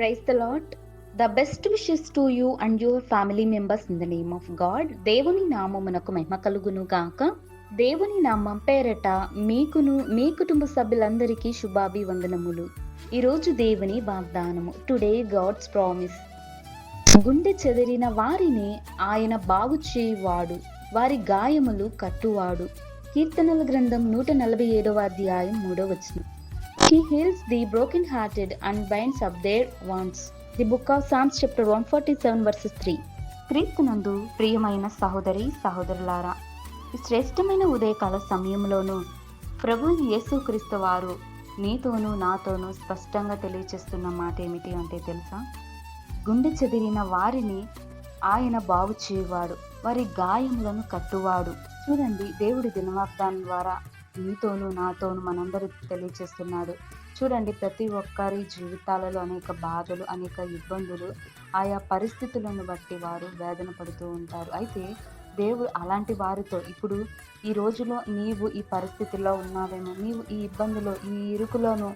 Praise the Lord. The best wishes to you and your family members in the name of God. దేవుని నామమునకు మహిమ కలుగును గాక. దేవుని నామం పేరట మీకును మీ కుటుంబ సభ్యులందరికీ శుభాభివందనములు. ఈరోజు దేవుని వాగ్దానము. Today God's promise. గుండె చెదిరిన వారిని ఆయన బాగు చేయువాడు, వారి గాయములు కట్టువాడు. కీర్తనల గ్రంథం 147వ అధ్యాయం 3వ వచనం. He heals the broken-hearted and binds up their wounds. The book of Psalms chapter 147 verses 3. క్రీస్తునందు ప్రియమైన సహోదరి సహోదరులారా, ఈ శ్రేష్టమైన ఉదయకాల సమయంలోనూ ప్రభు యేసుక్రీస్తు వారు నీతోనూ నాతోనూ స్పష్టంగా తెలియచేస్తున్న మాట ఏమిటి అంటే తెలుసా? గుండె చెదిరిన వారిని ఆయన బాగు చేయువాడు, వారి గాయములను కట్టువాడు. చూడండి, దేవుడి దినవాగ్దానం ద్వారా నీతోనూ నాతోనూ మనందరూ తెలియచేస్తున్నాడు. చూడండి, ప్రతి ఒక్కరి జీవితాలలో అనేక బాధలు, అనేక ఇబ్బందులు, ఆయా పరిస్థితులను బట్టి వారు వేదన పడుతూ ఉంటారు. అయితే దేవుడు అలాంటి వారితో ఇప్పుడు ఈ రోజులో నీవు ఈ పరిస్థితుల్లో ఉన్నావేమో, నీవు ఈ ఇబ్బందులో, ఈ ఇరుకులోనూ,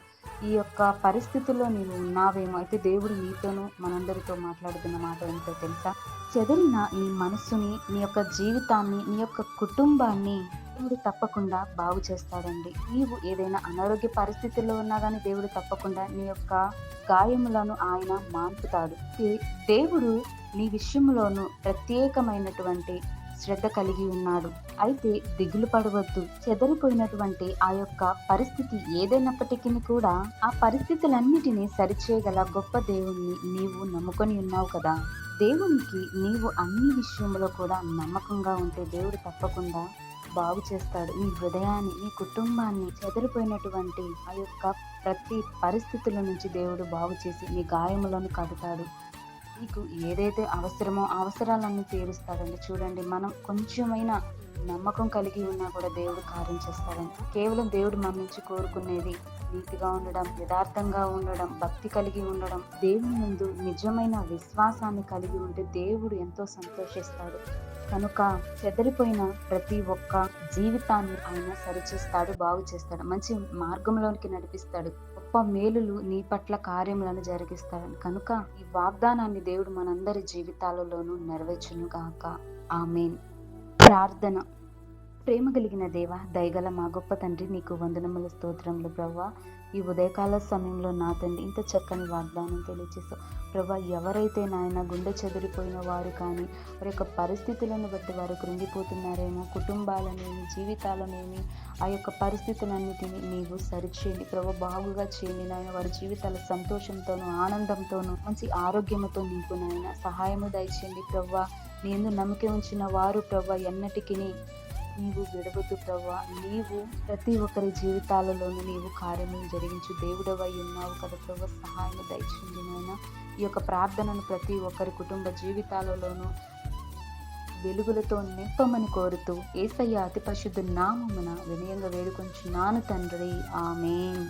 ఈ యొక్క పరిస్థితుల్లో నీవు ఉన్నావేమో. అయితే దేవుడు నీతోనూ మనందరితో మాట్లాడుతున్న మాట ఏంటో తెలుసా? చెదిరిన నీ మనస్సుని, నీ యొక్క జీవితాన్ని, నీ యొక్క కుటుంబాన్ని దేవుడు తప్పకుండా బాగు చేస్తాడండి. నీవు ఏదైనా అనారోగ్య పరిస్థితుల్లో ఉన్నా కానీ దేవుడు తప్పకుండా నీ యొక్క గాయములను ఆయన మాన్పుతాడు. దేవుడు నీ విషయంలోనూ ప్రత్యేకమైనటువంటి శ్రద్ధ కలిగి ఉన్నాడు. అయితే దిగులు పడవద్దు. చెదరిపోయినటువంటి ఆ యొక్క పరిస్థితి ఏదైనప్పటికీ కూడా ఆ పరిస్థితులన్నిటినీ సరిచేయగల గొప్ప దేవుణ్ణి నీవు నమ్ముకొని ఉన్నావు కదా. దేవునికి నీవు అన్ని విషయంలో కూడా నమ్మకంగా ఉంటే దేవుడు తప్పకుండా బాగు చేస్తాడు. నీ హృదయాన్ని, నీ కుటుంబాన్ని, చెదిరిపోయినటువంటి ఆ యొక్క ప్రతి పరిస్థితుల నుంచి దేవుడు బాగు చేసి నీ గాయములను కడతాడు. నీకు ఏదైతే అవసరమో అవసరాలన్నీ తీరుస్తాడండి. చూడండి, మనం కొంచెమైనా నమ్మకం కలిగి ఉన్నా కూడా దేవుడు కార్యం చేస్తాడండి. కేవలం దేవుడు మన నుంచి కోరుకునేది నీతిగా ఉండడం, యథార్థంగా ఉండడం, భక్తి కలిగి ఉండడం, దేవుని ముందు నిజమైన విశ్వాసాన్ని కలిగి ఉంటే దేవుడు ఎంతో సంతోషిస్తాడు. కనుక చెదిరిపోయిన ప్రతి ఒక్క జీవితాన్ని ఆయన సరిచేస్తాడు, బాగు చేస్తాడు, మంచి మార్గంలోనికి నడిపిస్తాడు, గొప్ప మేలులు నీ పట్ల కార్యములను జరిగిస్తాడు. కనుక ఈ వాగ్దానాన్ని దేవుడు మనందరి జీవితాలలోనూ నెరవేర్చును గాక. ఆమేన్. ప్రార్థన. ప్రేమ కలిగిన దేవ, దయగల మా గొప్ప తండ్రి, నీకు వందనముల స్తోత్రములు ప్రభువా. ఈ ఉదయకాల సమయంలో నా తండ్రి ఇంత చక్కని వాగ్దానం తెలియజేస్తావు ప్రభువా. ఎవరైతే నాయన గుండె చెదిరిపోయిన వారు కానీ, వారి యొక్క పరిస్థితులను బట్టి వారు కృంగిపోతున్నారేమో, కుటుంబాలనేమి, జీవితాలనేమి, ఆ యొక్క పరిస్థితులన్నిటినీ నీవు సరిచేయండి ప్రభు, బాగుగా చేయండి నాయన. వారి జీవితాల సంతోషంతోనూ, ఆనందంతోనూ, మంచి ఆరోగ్యంతో నీకు నాయన సహాయము దయచేయండి ప్రభువా. నేను నమ్మకం ఉంచిన వారు ప్రభు ఎన్నటికీ నీవు విడవద్దు ప్రభువా. నీవు ప్రతి ఒక్కరి జీవితాలలోనూ నీవు కార్యములు జరిగించు దేవుడవై ఉన్నావు కదా ప్రభు, సహాయం దయచేయండి నాయన. ఈ యొక్క ప్రార్థనను ప్రతి ఒక్కరి కుటుంబ జీవితాలలోనూ వెలుగులతో నింపమని కోరుతూ యేసయ్య అతి పరిశుద్ధ నామమున వినయంగా వేడుకొంచున్నాను తండ్రి. ఆమేన్.